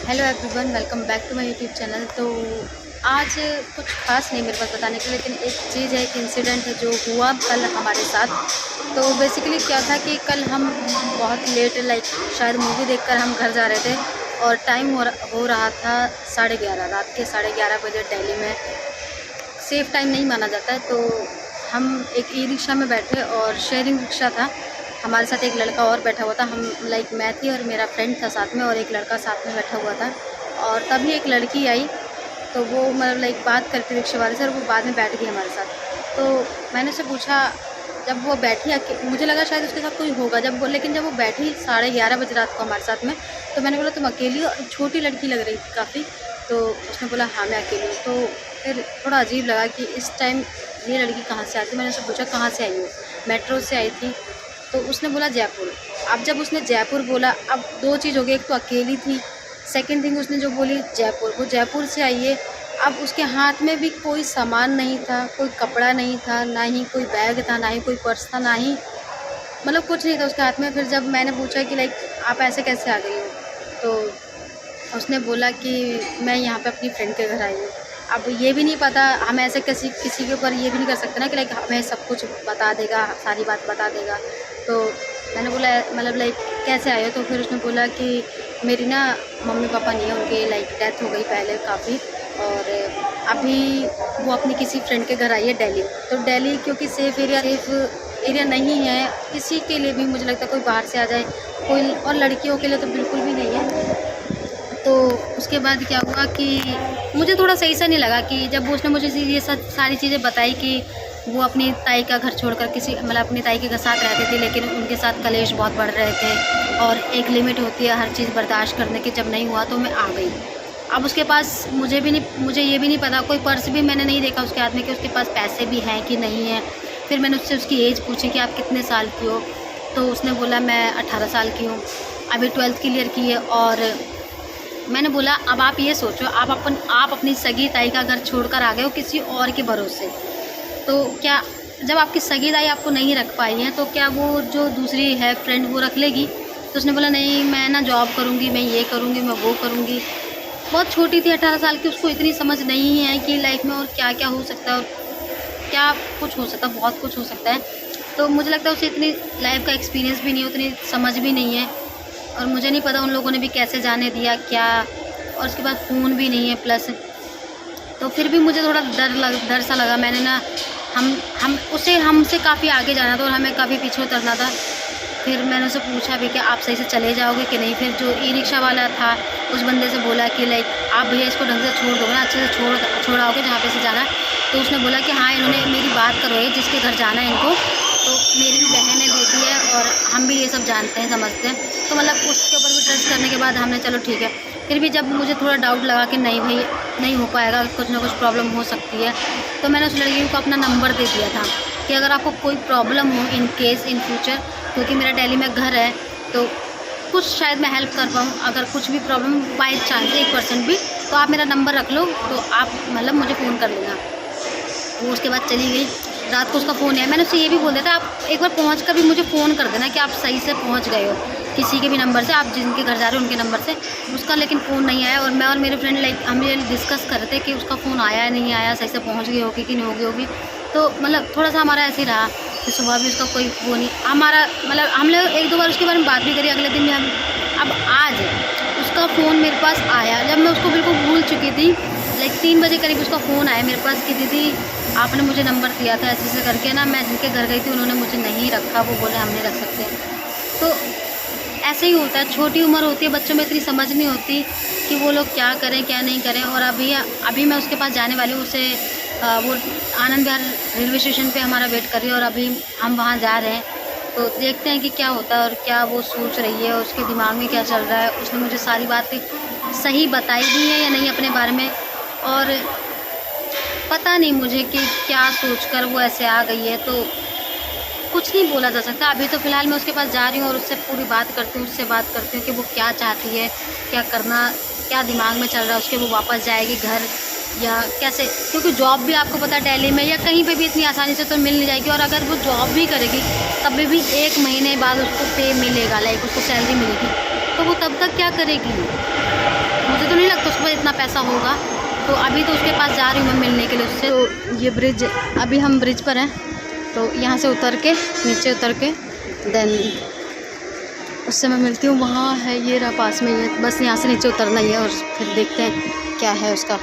Hello everyone, welcome back to my YouTube channel. तो आज कुछ खास नहीं मेरे पास बताने के लिए, लेकिन एक चीज़ है, एक इंसिडेंट है जो हुआ कल हमारे साथ। तो बेसिकली क्या था कि कल हम बहुत लेट शायद मूवी देखकर हम घर जा रहे थे और टाइम हो रहा था 11:30 रात के 11:30 बजे। दिल्ली में सेफ़ टाइम नहीं माना जाता है। तो हम एक ई रिक्शा में बैठे और शेयरिंग रिक्शा था। हमारे साथ एक लड़का और बैठा हुआ था। हम मैं थी और मेरा फ्रेंड था साथ में, और एक लड़का साथ में बैठा हुआ था। और तभी एक लड़की आई, तो वो बात करती रिक्शे वाले से, और वो बाद में बैठ गई हमारे साथ। तो मैंने उससे पूछा, जब वो बैठी मुझे लगा शायद उसके साथ कोई होगा, लेकिन जब वो बैठी 11:30 बजे रात को हमारे साथ में, तो मैंने बोला तुम अकेली हो? और छोटी लड़की लग रही थी काफ़ी। तो उसने बोला हाँ मैं अकेली हूँ। तो फिर थोड़ा अजीब लगा कि इस टाइम ये लड़की कहाँ से आई थी। मैंने उससे पूछा कहाँ से आई हो? मेट्रो से आई थी। तो उसने बोला जयपुर। अब जब उसने जयपुर बोला, अब दो चीज़ हो गई, एक तो अकेली थी, सेकंड थिंग उसने जो बोली जयपुर, वो जयपुर से आई है। अब उसके हाथ में भी कोई सामान नहीं था, कोई कपड़ा नहीं था, ना ही कोई बैग था, ना ही कोई पर्स था, ना ही कुछ नहीं था उसके हाथ में। फिर जब मैंने पूछा कि आप ऐसे कैसे आ गई हो, तो उसने बोला कि मैं यहाँ पे अपनी फ्रेंड के घर आई हूँ। अब ये भी नहीं पता, हम ऐसे किसी के ऊपर ये भी नहीं कर सकते ना कि हमें सब कुछ बता देगा, सारी बात बता देगा। तो मैंने बोला कैसे आए हो? तो फिर उसने बोला कि मेरी ना मम्मी पापा नहीं है, उनके डेथ हो गई पहले काफ़ी, और अभी वो अपनी किसी फ्रेंड के घर आई है दिल्ली। तो दिल्ली क्योंकि सेफ़ एरिया नहीं है किसी के लिए भी, मुझे लगता है कोई बाहर से आ जाए कोई, और लड़कियों के लिए तो बिल्कुल भी नहीं है। तो उसके बाद क्या हुआ कि मुझे थोड़ा सही सा नहीं लगा कि जब उसने मुझे ये सब सारी चीज़ें बताई कि वो अपनी ताई का घर छोड़कर अपनी ताई के साथ रहती थी, लेकिन उनके साथ कलेश बहुत बढ़ रहे थे, और एक लिमिट होती है हर चीज़ बर्दाश्त करने की। जब नहीं हुआ तो मैं आ गई। अब उसके पास मुझे ये भी नहीं पता, कोई पर्स भी मैंने नहीं देखा उसके हाथ में कि उसके पास पैसे भी हैं कि नहीं है। फिर मैंने उससे उसकी एज पूछी कि आप कितने साल की हो? तो उसने बोला मैं 18 साल की हूँ, अभी 12th क्लियर की है। और मैंने बोला अब आप ये सोचो, आप अपनी सगी ताई का घर छोड़कर आ गए हो किसी और के भरोसे। तो क्या जब आपकी सगी ताई आपको नहीं रख पाई है, तो क्या वो जो दूसरी है फ्रेंड वो रख लेगी? तो उसने बोला नहीं, मैं ना जॉब करूँगी, मैं ये करूँगी, मैं वो करूँगी। बहुत छोटी थी, 18 साल की, उसको इतनी समझ नहीं है कि लाइफ में और क्या क्या हो सकता है, और क्या कुछ हो सकता है, बहुत कुछ हो सकता है। तो मुझे लगता है उसे इतनी लाइफ का एक्सपीरियंस भी नहीं है, उतनी समझ भी नहीं है, और मुझे नहीं पता उन लोगों ने भी कैसे जाने दिया क्या। और उसके बाद फ़ोन भी नहीं है प्लस। तो फिर भी मुझे थोड़ा डर सा लगा। मैंने ना हमसे काफ़ी आगे जाना था और हमें काफ़ी पीछे उतरना था। फिर मैंने उससे पूछा भी कि आप सही से चले जाओगे कि नहीं। फिर जो ई रिक्शा वाला था उस बंदे से बोला कि आप भैया इसको ढंग से छोड़ दोगे ना, अच्छे से छोड़ाओगे जहाँ पे से जाना है। तो उसने बोला कि हाँ, इन्होंने मेरी बात करवाई, जिसके घर जाना है इनको, तो मेरी भी बहन है, बेटी है, और हम भी ये सब जानते हैं, समझते हैं। तो उसके ऊपर भी ट्रस्ट करने के बाद हमने चलो ठीक है। फिर भी जब मुझे थोड़ा डाउट लगा कि नहीं भाई नहीं हो पाएगा, कुछ ना कुछ प्रॉब्लम हो सकती है, तो मैंने उस लड़की को अपना नंबर दे दिया था कि अगर आपको कोई प्रॉब्लम हो इन केस इन फ्यूचर, क्योंकि मेरा दिल्ली में घर है, तो कुछ शायद मैं हेल्प कर पाऊँ। अगर कुछ भी प्रॉब्लम बाई चांस 1% भी, तो आप मेरा नंबर रख लो, तो आप मुझे फ़ोन कर लेना। वो उसके बाद चली गई। रात को उसका फ़ोन आया, मैंने उससे ये भी बोल दिया था आप एक बार पहुँच कर भी मुझे फ़ोन कर देना कि आप सही से पहुँच गए हो, किसी के भी नंबर से, आप जिनके घर जा रहे हो उनके नंबर से। उसका लेकिन फ़ोन नहीं आया, और मैं और मेरे फ्रेंड हम ये डिस्कस कर रहे थे कि उसका फ़ोन आया नहीं आया, सही से पहुँच गई होगी कि नहीं होगी। तो थोड़ा सा हमारा ऐसे ही रहा कि सुबह भी उसका कोई वो नहीं हमारा, हम लोग 1-2 बार उसके बारे में बात भी करी। अगले दिन भी हम, अब आज उसका फ़ोन मेरे पास आया जब मैं उसको बिल्कुल भूल चुकी थी। 3 बजे करीब उसका फ़ोन आया मेरे पास कि दीदी आपने मुझे नंबर दिया था ऐसे करके ना, मैं जिनके घर गई थी उन्होंने मुझे नहीं रखा, वो बोले हम नहीं रख सकते। तो ऐसे ही होता है, छोटी उम्र होती है, बच्चों में इतनी समझ नहीं होती कि वो लोग क्या करें क्या नहीं करें। और अभी मैं उसके पास जाने वाली हूँ, उसे वो आनंद विहार रेलवे स्टेशन पे हमारा वेट कर रही है, और अभी हम वहाँ जा रहे हैं। तो देखते हैं कि क्या होता है और क्या वो सोच रही है, और उसके दिमाग में क्या चल रहा है। उसने मुझे सारी बातें सही बताई भी है या नहीं अपने बारे में, और पता नहीं मुझे कि क्या सोचकर वो ऐसे आ गई है। तो कुछ नहीं बोला जा सकता। अभी तो फ़िलहाल मैं उसके पास जा रही हूँ और उससे पूरी बात करती हूँ, उससे बात करती हूँ कि वो क्या चाहती है, क्या करना, क्या दिमाग में चल रहा है उसके, वो वापस जाएगी घर या कैसे। क्योंकि जॉब भी आपको पता है दिल्ली में या कहीं पे भी इतनी आसानी से तो मिल नहीं जाएगी, और अगर वो जॉब भी करेगी तब भी 1 महीने बाद उसको पे मिलेगा, उसको सैलरी मिलेगी, तो वो तब तक क्या करेगी? मुझे लगता उसके पास इतना पैसा होगा। तो अभी तो उसके पास जा रही हूँ मैं मिलने के लिए उससे। तो ये ब्रिज, अभी हम ब्रिज पर हैं, तो यहाँ से उतर के नीचे उतर के देन उससे मैं मिलती हूँ। वहाँ है, ये रहा पास में, ये बस यहाँ से नीचे उतरना ही है और फिर देखते हैं क्या है उसका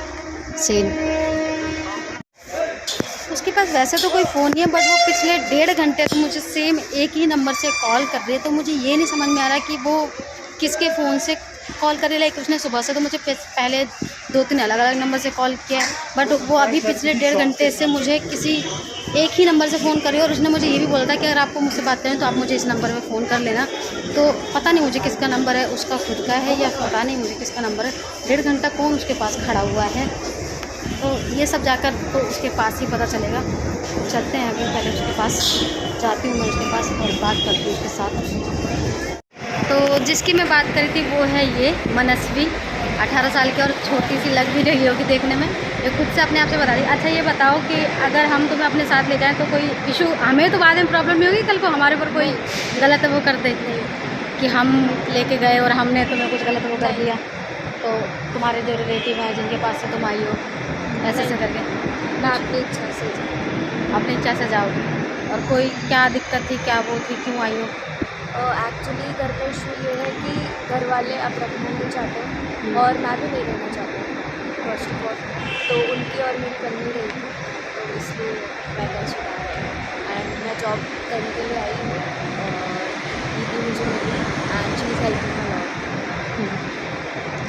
सीन। उसके पास वैसे तो कोई फ़ोन नहीं है, बट वो पिछले 1.5 घंटे से मुझे सेम एक ही नंबर से कॉल कर रही है। तो मुझे ये नहीं समझ में आ रहा कि वो किसके फ़ोन से कॉल कर रही है। लाइक उसने सुबह से तो मुझे पहले 2-3 अलग अलग नंबर से कॉल किया, बट वो अभी पिछले 1.5 घंटे से मुझे किसी एक ही नंबर से फ़ोन कर रही है। और उसने मुझे ये भी बोला था कि अगर आपको मुझसे बात करें तो आप मुझे इस नंबर में फ़ोन कर लेना। तो पता नहीं मुझे किसका नंबर है, उसका खुद का है या पता नहीं मुझे किसका नंबर है। 1.5 घंटा कौन उसके पास खड़ा हुआ है, तो ये सब जाकर तो उसके पास ही पता चलेगा। चलते हैं, अभी पहले उसके पास जाती हूँ मैं, उसके पास और बात करती हूँ उसके साथ। तो जिसकी मैं बात करी थी वो है ये मनस्वी, 18 साल की और छोटी सी लग भी रही होगी देखने में। ये खुद से अपने आप से बता रही। अच्छा ये बताओ कि अगर हम तुम्हें अपने साथ ले जाएं तो कोई इशू, हमें तो बाद में प्रॉब्लम नहीं होगी कल को हमारे ऊपर कोई गलत वो कर दे कि हम लेके गए और हमने तुम्हें कुछ गलत वो कर दिया, तो तुम्हारे जो रिलेटिव हैं जिनके पास से तुम आई हो ऐसे ऐसे करके? मैं अपनी इच्छा से अपनी इच्छा से जाओगी। और कोई क्या दिक्कत थी, क्या वो थी, क्यों आई हो? एक्चुअली घर का इशू ये है कि घर वाले अब रखना नहीं चाहते और मैं भी नहीं रहना चाहती फर्स्ट ऑफ ऑल। तो उनकी और मेरी बन नहीं रही थी, तो इसलिए मैं घर चुका है। एंड मैं जॉब करने के लिए आई हूँ और दीदी मुझे मिली and she is helping me.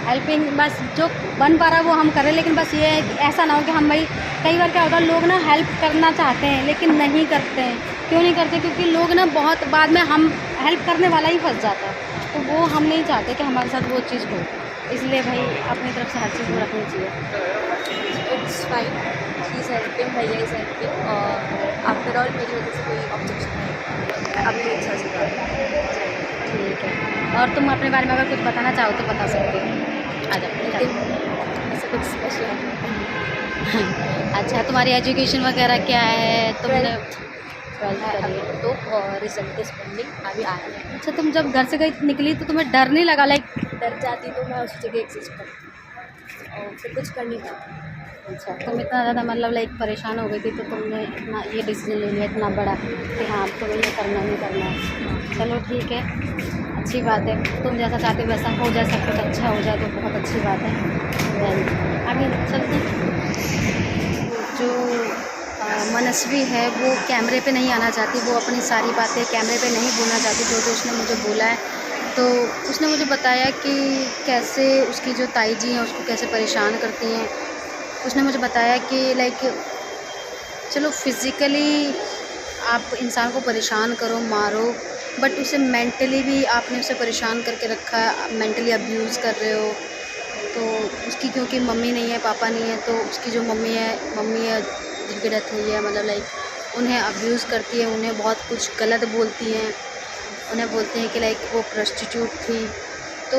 Helping बस जो बन पा रहा है वो हम करें, लेकिन बस ये है कि ऐसा ना हो कि हम भाई, कई बार क्या होता है लोग ना हेल्प करना चाहते हैं लेकिन नहीं करते हैं। क्यों नहीं करते? क्योंकि लोग ना बहुत बाद में हम हेल्प करने वाला ही फंस जाता है, तो वो हम नहीं चाहते कि हमारे साथ वो चीज़ हो। इसलिए भाई अपनी तरफ से हर चीज़ में रखनी चाहिए। It's fine, she is helping, भैया इज़ हेल्पिंग और आफ्टर ऑल मेरी वजह से कोई ऑब्जेक्शन नहीं है। अपनी इच्छा से जा रही हूँ। ठीक है, और तुम अपने बारे में अगर कुछ बताना चाहो तो बता सकते हो। आ जाओ। ऐसा कुछ स्पेशल है। अच्छा, तुम्हारी एजुकेशन वगैरह क्या है? तुमने 12th करी है तो रिजल्ट इज पेंडिंग, अभी आया है। अच्छा, तुम जब घर से गई निकली तो तुम्हें डर नहीं लगा? लाइक डर जाती तो मैं उस जगह एग्जिस्ट करती और फिर कुछ कर नहीं पाती। अच्छा, तुम इतना ज़्यादा मतलब लाइक परेशान हो गई थी तो तुमने इतना ये डिसीजन ले लिया इतना बड़ा कि हाँ तुम्हें ये करना नहीं करना है। चलो ठीक है, अच्छी बात है। तुम जैसा चाहते हो वैसा हो जाए, सब कुछ अच्छा हो जाए तो बहुत अच्छी बात है। देन आगे चलते हैं। जो मनस्वी है वो कैमरे पे नहीं आना चाहती, वो अपनी सारी बातें कैमरे पे नहीं बोलना चाहती। जो जो उसने मुझे बोला है, तो उसने मुझे बताया कि कैसे उसकी जो ताई जी हैं उसको कैसे परेशान करती हैं। उसने मुझे बताया कि लाइक चलो फिज़िकली आप इंसान को परेशान करो, मारो, बट उसे मेंटली भी आपने उसे परेशान करके रखा है, मेंटली अब्यूज़ कर रहे हो। तो उसकी क्योंकि मम्मी नहीं है, पापा नहीं है, तो उसकी जो मम्मी है जिनकी डेथ हुई है, मतलब लाइक उन्हें अब्यूज़ करती है, उन्हें बहुत कुछ गलत बोलती हैं। उन्हें बोलते हैं कि लाइक वो प्रोस्टिट्यूट थी। तो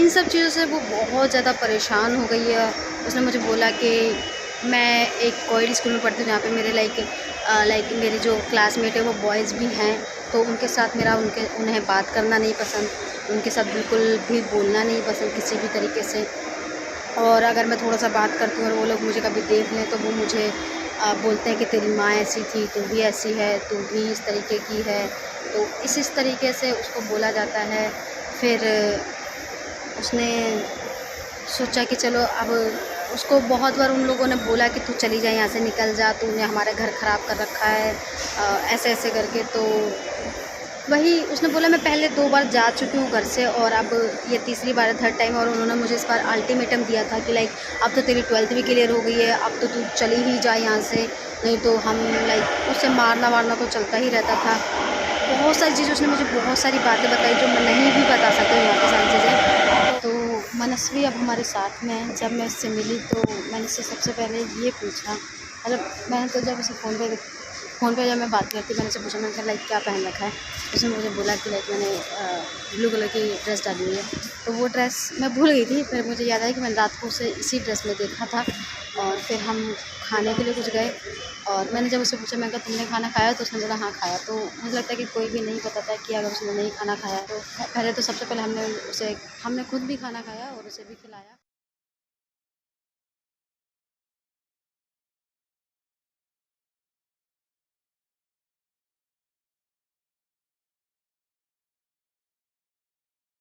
इन सब चीज़ों से वो बहुत ज़्यादा परेशान हो गई है। उसने मुझे बोला कि मैं एक कोएड स्कूल में पढ़ती हूँ जहाँ पे मेरे लाइक मेरे जो क्लासमेट है वो बॉयज़ भी हैं, तो उनके साथ मेरा उन्हें बात करना नहीं पसंद, उनके साथ बिल्कुल भी बोलना नहीं पसंद किसी भी तरीके से। और अगर मैं थोड़ा सा बात करती हूँ और वो लोग मुझे कभी देख लें तो वो मुझे बोलते हैं कि तेरी माँ ऐसी थी, तू भी ऐसी है, तू भी इस तरीके की है। तो इस तरीके से उसको बोला जाता है। फिर उसने सोचा कि चलो अब उसको बहुत बार उन लोगों ने बोला कि तू चली जा, यहाँ से निकल जा, तूने हमारा घर ख़राब कर रखा है, ऐसे ऐसे करके। तो वही उसने बोला मैं पहले 2 बार जा चुकी हूँ घर से और अब ये तीसरी बार है, 3rd टाइम। और उन्होंने मुझे इस बार अल्टीमेटम दिया था कि लाइक अब तो तेरी 12th भी क्लियर हो गई है, अब तो तू चली ही जा यहाँ से, नहीं तो हम लाइक उससे मारना वारना तो चलता ही रहता था। बहुत सारी चीज़ें उसने मुझे बहुत सारी बातें बताई जो मैं नहीं भी बता सकती हूँ यहाँ की सारी चीज़ें। तो मनस्वी अब हमारे साथ में है। जब मैं उससे मिली तो मैंने उससे सबसे पहले ये पूछा, मतलब मैंने तो जब उसे फ़ोन पे जब मैं बात करती मैंने उससे पूछा, मैंने कहा लाइक क्या पहन रखा है। उसने मुझे बोला कि लाइक मैंने ब्लू कलर की ड्रेस डाली हुई है। तो वो ड्रेस मैं भूल गई थी, फिर मुझे याद आया कि मैंने रात को उसे इसी ड्रेस में देखा था। और फिर हम खाने के लिए कुछ गए और मैंने जब उससे पूछा, मैं कहा तुमने खाना खाया? तो उसने बोला हाँ खाया। तो मुझे लगता है कि कोई भी नहीं बताता कि अगर उसने नहीं खाना खाया तो पहले तो सबसे पहले हमने खुद भी खाना खाया और उसे भी खिलाया।